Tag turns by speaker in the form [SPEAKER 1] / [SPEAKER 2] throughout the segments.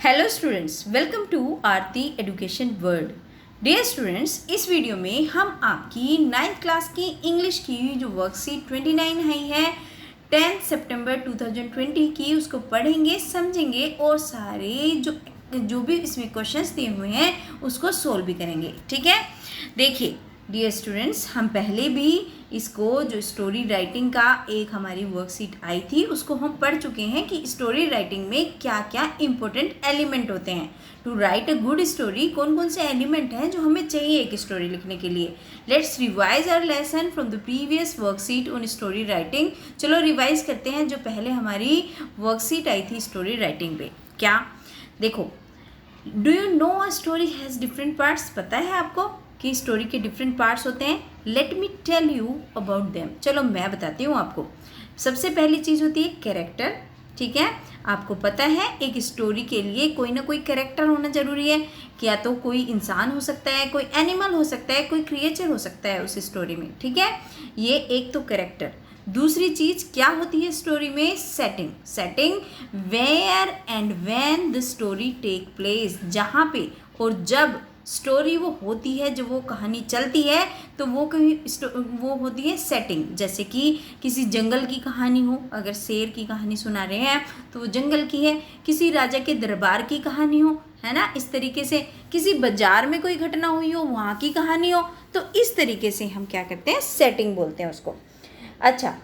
[SPEAKER 1] Hello students, welcome to Aarti education world. Dear students, इस video में हम आपकी 9th क्लास की इंग्लिश की जो वर्कशीट 29 है 10 सितंबर 2020 की, उसको पढ़ेंगे, समझेंगे और सारे जो भी इसमें क्वेश्चंस दिए हुए हैं उसको सोल्व भी करेंगे। ठीक है, देखिए डियर स्टूडेंट्स, हम पहले भी इसको जो स्टोरी राइटिंग का एक हमारी वर्कशीट आई थी उसको हम पढ़ चुके हैं कि स्टोरी राइटिंग में क्या क्या इंपॉर्टेंट एलिमेंट होते हैं। To write a good story कौन कौन से एलिमेंट हैं जो हमें चाहिए एक स्टोरी लिखने के लिए। Let's revise our lesson from the previous worksheet on story writing. चलो रिवाइज करते हैं जो पहले हमारी वर्कशीट आई थी स्टोरी राइटिंग पे। क्या देखो, do you know a story has different parts. पता है आपको कि स्टोरी के डिफरेंट पार्ट्स होते हैं। Let me tell you about them. चलो मैं बताती हूँ आपको। सबसे पहली चीज़ होती है कैरेक्टर। ठीक है, आपको पता है एक स्टोरी के लिए कोई ना कोई कैरेक्टर होना जरूरी है। या तो कोई इंसान हो सकता है, कोई एनिमल हो सकता है, कोई क्रिएचर हो सकता है उस स्टोरी में। ठीक है, ये एक तो कैरेक्टर। दूसरी चीज़ क्या होती है स्टोरी में? Setting. Setting where and when the story take place, जहाँ पे और जब स्टोरी वो होती है, जब वो कहानी चलती है तो वो होती है सेटिंग। जैसे कि किसी जंगल की कहानी हो, अगर शेर की कहानी सुना रहे हैं तो वो जंगल की है। किसी राजा के दरबार की कहानी हो, है ना, इस तरीके से। किसी बाजार में कोई घटना हुई हो, वहाँ की कहानी हो, तो इस तरीके से हम क्या करते हैं, सेटिंग बोलते हैं उसको। अच्छा,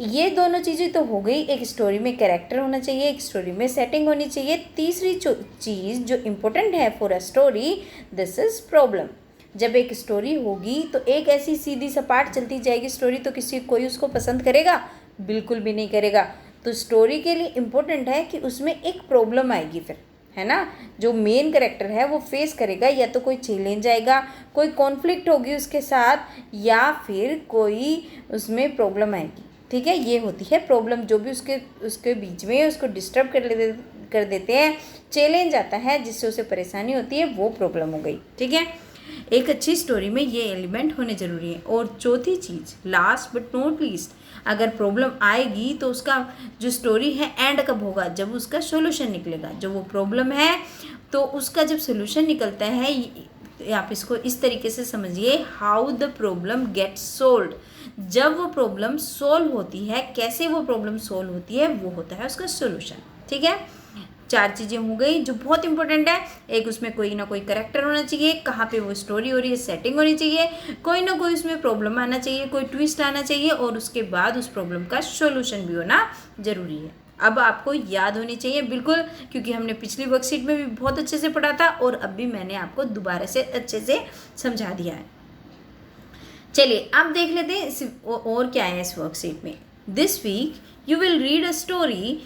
[SPEAKER 1] ये दोनों चीज़ें तो हो गई। एक स्टोरी में कैरेक्टर होना चाहिए, एक स्टोरी में सेटिंग होनी चाहिए। तीसरी चीज़ जो इम्पोर्टेंट है for a story, this is problem. जब एक स्टोरी होगी तो एक ऐसी सीधी सपाट चलती जाएगी स्टोरी तो कोई उसको पसंद करेगा? बिल्कुल भी नहीं करेगा। तो स्टोरी के लिए इम्पोर्टेंट है कि उसमें एक प्रॉब्लम आएगी, फिर है ना, जो मेन कैरेक्टर है वो फेस करेगा। या तो कोई चैलेंज आएगा, कोई कॉन्फ्लिक्ट होगी उसके साथ, या फिर कोई उसमें प्रॉब्लम आएगी। ठीक है, ये होती है प्रॉब्लम। जो भी उसके बीच में उसको डिस्टर्ब कर देते हैं, चैलेंज आता है जिससे उसे परेशानी होती है, वो प्रॉब्लम हो गई। ठीक है, एक अच्छी स्टोरी में ये एलिमेंट होने ज़रूरी है। और चौथी चीज़, लास्ट बट नॉट लीस्ट, अगर प्रॉब्लम आएगी तो उसका जो स्टोरी है एंड कब होगा? जब उसका सोल्यूशन निकलेगा। जो वो प्रॉब्लम है तो उसका जब सोल्यूशन निकलता है, आप इसको इस तरीके से समझिए, how the problem gets solved. जब वो प्रॉब्लम सोल्व होती है, कैसे वो प्रॉब्लम सोल्व होती है, वो होता है उसका सोल्यूशन। ठीक है, 4 चीज़ें हो गई जो बहुत इंपॉर्टेंट है। एक, उसमें कोई ना कोई करेक्टर होना चाहिए, कहाँ पे वो स्टोरी हो रही है, सेटिंग होनी चाहिए, कोई ना कोई उसमें प्रॉब्लम आना चाहिए, कोई ट्विस्ट आना चाहिए, और उसके बाद उस प्रॉब्लम का सोल्यूशन भी होना ज़रूरी है। अब आपको याद होनी चाहिए बिल्कुल, क्योंकि हमने पिछली वर्कशीट में भी बहुत अच्छे से पढ़ा था और अब भी मैंने आपको दोबारा से अच्छे से समझा दिया है। चलिए अब देख लेते हैं और क्या है इस वर्कशीट में। This week you will read a story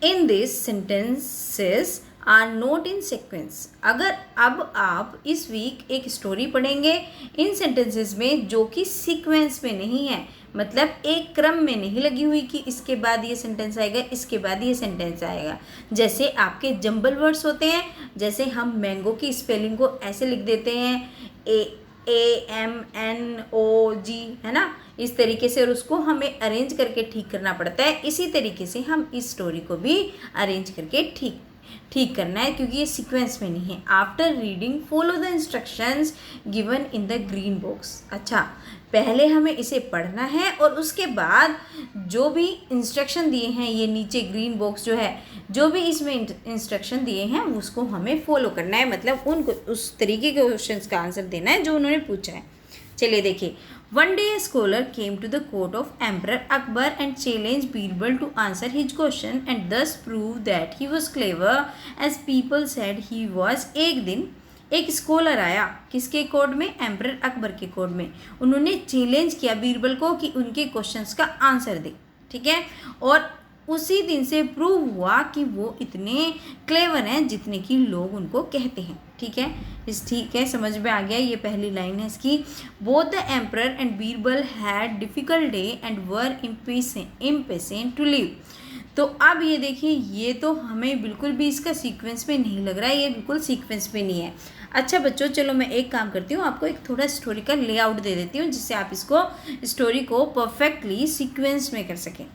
[SPEAKER 1] in this sentences are not in sequence. अब आप इस वीक एक स्टोरी पढ़ेंगे इन सेंटेंसेस में जो कि सीक्वेंस में नहीं है, मतलब एक क्रम में नहीं लगी हुई कि इसके बाद ये सेंटेंस आएगा, इसके बाद ये सेंटेंस आएगा। जैसे आपके जंबल वर्ड्स होते हैं, जैसे हम मैंगो की स्पेलिंग को ऐसे लिख देते हैं, AMNOG, है ना, इस तरीके से, और उसको हमें अरेंज करके ठीक करना पड़ता है। इसी तरीके से हम इस स्टोरी को भी अरेंज करके ठीक करना है, क्योंकि ये सीक्वेंस में नहीं है। After reading follow the instructions given in the green box. अच्छा, पहले हमें इसे पढ़ना है और उसके बाद जो भी इंस्ट्रक्शन दिए हैं, ये नीचे ग्रीन बॉक्स जो है, जो भी इसमें इंस्ट्रक्शन दिए हैं उसको हमें फॉलो करना है, मतलब उनको उस तरीके के क्वेश्चंस का आंसर देना है जो उन्होंने पूछा है। चलिए देखिए, one day a scholar came to the court of Emperor Akbar and challenged Birbal to answer his question and thus prove that he was clever as people said he was। एक दिन एक स्कॉलर आया किसके court में? Emperor Akbar के court में। उन्होंने challenge किया बीरबल को कि उनके क्वेश्चंस का आंसर दे। ठीक है, और उसी दिन से प्रूव हुआ कि वो इतने क्लेवर हैं जितने कि लोग उनको कहते हैं। ठीक है, समझ में आ गया। ये पहली लाइन है इसकी। Both the emperor and Birbal had difficult day and were impatient to leave. तो अब ये देखिए, ये तो हमें बिल्कुल भी इसका सीक्वेंस में नहीं लग रहा है, ये बिल्कुल सीक्वेंस में नहीं है। अच्छा बच्चों, चलो मैं एक काम करती हूँ, आपको एक थोड़ा स्टोरी का लेआउट दे देती हूँ जिससे आप इसको स्टोरी को परफेक्टली सीक्वेंस में कर सकें।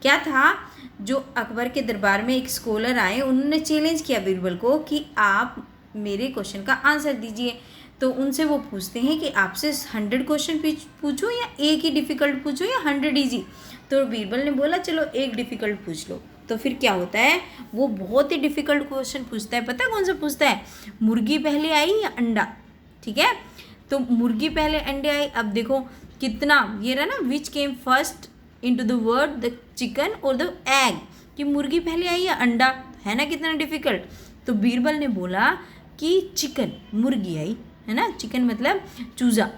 [SPEAKER 1] क्या था, जो अकबर के दरबार में एक स्कॉलर आए, उन्होंने चैलेंज किया बीरबल को कि आप मेरे क्वेश्चन का आंसर दीजिए। तो उनसे वो पूछते हैं कि आपसे 100 क्वेश्चन पूछूं या एक ही डिफ़िकल्ट पूछूं या 100 ईजी। तो बीरबल ने बोला चलो एक डिफ़िकल्ट पूछ लो। तो फिर क्या होता है, वो बहुत ही डिफ़िकल्ट क्वेश्चन पूछता है। पता है कौन सा पूछता है, मुर्गी पहले आई या अंडा। ठीक है, तो मुर्गी पहले अंडे आई। अब देखो कितना ये रहा ना, which came first into the word, the chicken और द एग, कि मुर्गी पहले आई या अंडा, है ना कितना डिफ़िकल्ट। तो बीरबल ने बोला कि चिकन, मुर्गी आई, है ना, चिकन मतलब चूज़ा,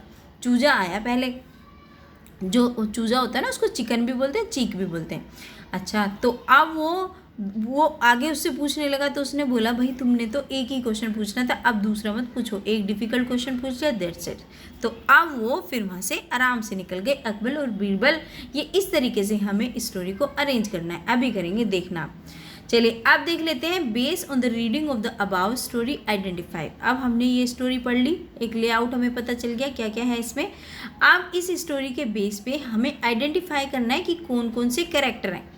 [SPEAKER 1] चूज़ा आया पहले। जो चूज़ा होता है ना उसको चिकन भी बोलते हैं, चीक भी बोलते हैं। अच्छा, तो अब वो आगे उससे पूछने लगा। तो उसने बोला भाई तुमने तो एक ही क्वेश्चन पूछना था, अब दूसरा मत पूछो, एक डिफ़िकल्ट क्वेश्चन पूछ लिया, दैट्स इट। तो अब वो फिर वहाँ से आराम से निकल गए अकबर और बीरबल। ये इस तरीके से हमें स्टोरी को अरेंज करना है, अभी करेंगे, देखना। चलिए आप देख लेते हैं, based on the reading of the above story identify. अब हमने ये स्टोरी पढ़ ली, एक लेआउट हमें पता चल गया क्या क्या है इसमें। अब इस स्टोरी के बेस पे हमें आइडेंटिफाई करना है कि कौन कौन से कैरेक्टर हैं।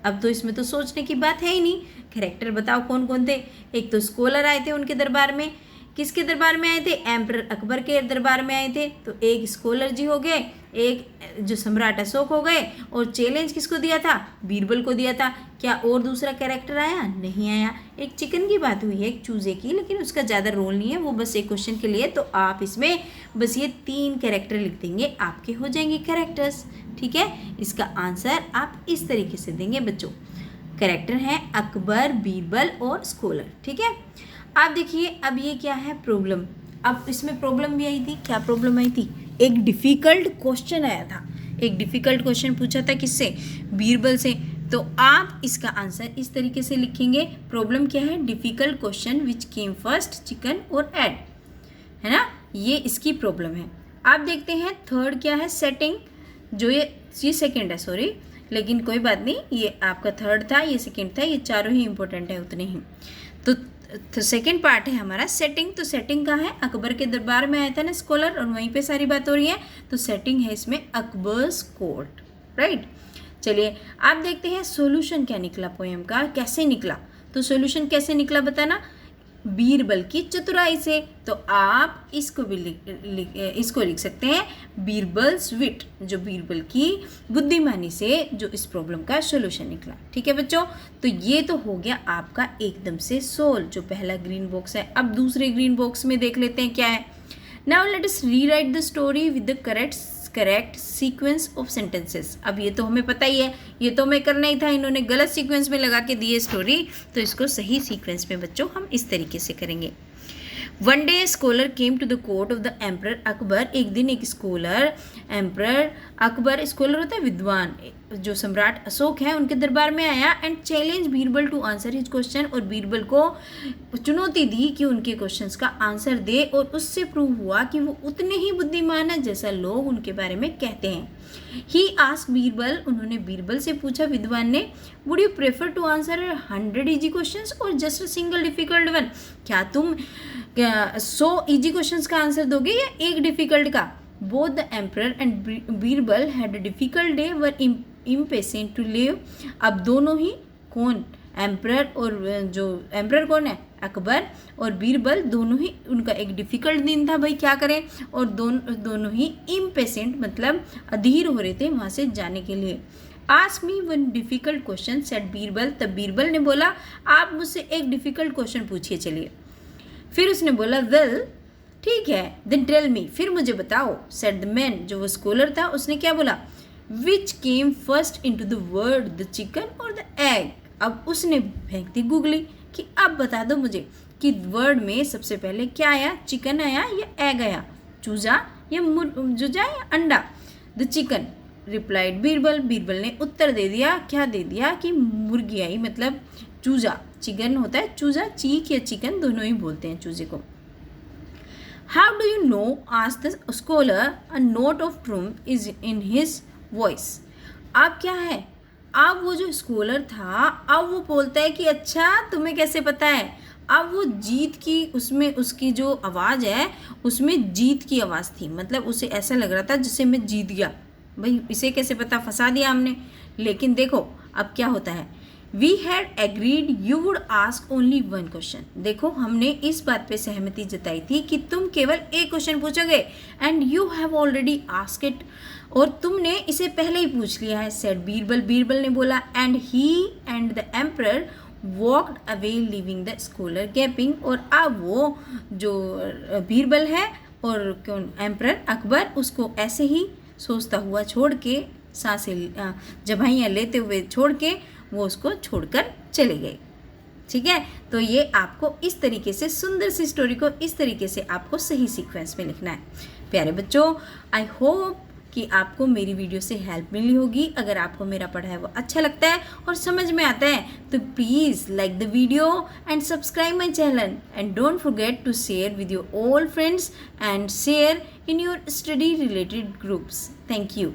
[SPEAKER 1] अब तो इसमें तो सोचने की बात है ही नहीं, कैरेक्टर बताओ कौन कौन थे। एक तो स्कॉलर आए थे उनके दरबार में, किसके दरबार में आए थे, एम्परर अकबर के दरबार में आए थे। तो एक स्कॉलर जी हो गए, एक जो सम्राट अशोक हो गए, और चैलेंज किसको दिया था, बीरबल को दिया था। क्या और दूसरा कैरेक्टर आया, नहीं आया। एक चिकन की बात हुई है, एक चूजे की, लेकिन उसका ज़्यादा रोल नहीं है, वो बस एक क्वेश्चन के लिए। तो आप इसमें बस ये 3 कैरेक्टर लिख देंगे, आपके हो जाएंगे कैरेक्टर्स। ठीक है, इसका आंसर आप इस तरीके से देंगे बच्चों। कैरेक्टर हैं अकबर, बीरबल और स्कॉलर। ठीक है, आप देखिए अब ये क्या है, प्रॉब्लम। अब इसमें प्रॉब्लम भी आई थी। क्या प्रॉब्लम आई थी, एक डिफ़िकल्ट क्वेश्चन आया था, एक डिफ़िकल्ट क्वेश्चन पूछा था किससे, बीरबल से। तो आप इसका आंसर इस तरीके से लिखेंगे। प्रॉब्लम क्या है, difficult question which came first, chicken और एग, है ना, ये इसकी प्रॉब्लम है। आप देखते हैं थर्ड क्या है, सेटिंग, जो ये सेकंड है, सॉरी, लेकिन कोई बात नहीं, ये आपका थर्ड था, ये सेकंड था, ये चारों ही इंपॉर्टेंट है उतने ही। तो सेकंड पार्ट है हमारा सेटिंग। तो सेटिंग कहाँ है, अकबर के दरबार में आया था ना स्कॉलर, और वहीं पे सारी बात हो रही है। तो सेटिंग है इसमें अकबर्स कोर्ट, राइट। चलिए आप देखते हैं सॉल्यूशन क्या निकला पोएम का, कैसे निकला। तो सॉल्यूशन कैसे निकला बताना, बीरबल की चतुराई से। तो आप इसको भी इसको लिख सकते हैं बीरबल्स विट, जो बीरबल की बुद्धिमानी से जो इस प्रॉब्लम का सॉल्यूशन निकला। ठीक है बच्चों, तो ये तो हो गया आपका एकदम से सोल्व, जो पहला ग्रीन बॉक्स है। अब दूसरे ग्रीन बॉक्स में देख लेते हैं क्या है। Now let us rewrite the story with the correct sequence of sentences. अब ये तो हमें पता ही है, ये तो हमें करना ही था, इन्होंने गलत सीक्वेंस में लगा के दिए स्टोरी, तो इसको सही सीक्वेंस में बच्चों हम इस तरीके से करेंगे। One day scholar came to the court of the emperor Akbar. एक दिन एक स्कॉलर, एम्परर अकबर, स्कॉलर होता है विद्वान, जो सम्राट अशोक हैं उनके दरबार में आया, and challenge Birbal to answer his question. और बीरबल को चुनौती दी कि उनके क्वेश्चंस का आंसर दे, और उससे प्रूव हुआ कि वो उतने ही बुद्धिमान है जैसा लोग उनके बारे में कहते हैं। ही आस्क बीरबल, उन्होंने बीरबल से पूछा विद्वान ने, would you prefer to answer 100 easy questions और just a single difficult one. क्या तुम 100 इजी क्वेश्चंस का आंसर दोगे या एक डिफिकल्ट का। Both the emperor and Birbal had a difficult day, were impatient to live. अब दोनों ही, कौन, एम्परर और जो एम्परर कौन है, अकबर, और बीरबल, दोनों ही, उनका एक डिफ़िकल्ट दिन था, भाई क्या करें, और दोनों ही इम्पेशेंट मतलब अधीर हो रहे थे वहाँ से जाने के लिए। Ask me one difficult question said Birbal. तब बीरबल ने बोला आप मुझसे एक डिफ़िकल्ट क्वेश्चन पूछिए। चलिए, फिर उसने बोला वेल ठीक है, देन टेल मी, फिर मुझे बताओ। सेड द मैन, जो वो स्कॉलर था, उसने क्या बोला, which came first into the word, the chicken और द एग। अब उसने फेंक दी गूगली कि अब बता दो मुझे कि वर्ड में सबसे पहले क्या आया, चिकन आया या एग आया, चूजा या जुजा या अंडा। The chicken replied Birbal, Birbal ने उत्तर दे दिया, क्या दे दिया कि मुर्गी आई, मतलब चूजा, चिकन होता है चूजा, चीक या चिकन दोनों ही बोलते हैं चूजे को। How do you know, asked the scholar, a note of truth is in his voice. अब क्या है, अब वो जो स्कॉलर था, अब वो बोलता है कि अच्छा तुम्हें कैसे पता है। अब वो जीत की, उसमें उसकी जो आवाज़ है उसमें जीत की आवाज़ थी, मतलब उसे ऐसा लग रहा था जैसे मैं जीत गया। भाई इसे कैसे पता, फंसा दिया हमने। लेकिन देखो अब क्या होता है, we had agreed you would ask only one question. देखो हमने इस बात पे सहमति जताई थी कि तुम केवल एक क्वेश्चन पूछोगे, and you have already ask it, और तुमने इसे पहले ही पूछ लिया है, सेड बीरबल। बीरबल ने बोला, and he and the emperor walked away leaving the scholar gapping. और अब वो जो बीरबल है और एम्परर अकबर उसको ऐसे ही सोचता हुआ छोड़ के, सांसें जबाइयाँ लेते हुए छोड़ के वो उसको छोड़कर चले गए। ठीक है, तो ये आपको इस तरीके से, सुंदर सी स्टोरी को इस तरीके से आपको सही सीक्वेंस में लिखना है। प्यारे बच्चों, आई होप कि आपको मेरी वीडियो से हेल्प मिली होगी। अगर आपको मेरा पढ़ाया वो अच्छा लगता है और समझ में आता है तो please like the video and subscribe my channel, and don't forget to share with your all friends and share in your study related groups. Thank you.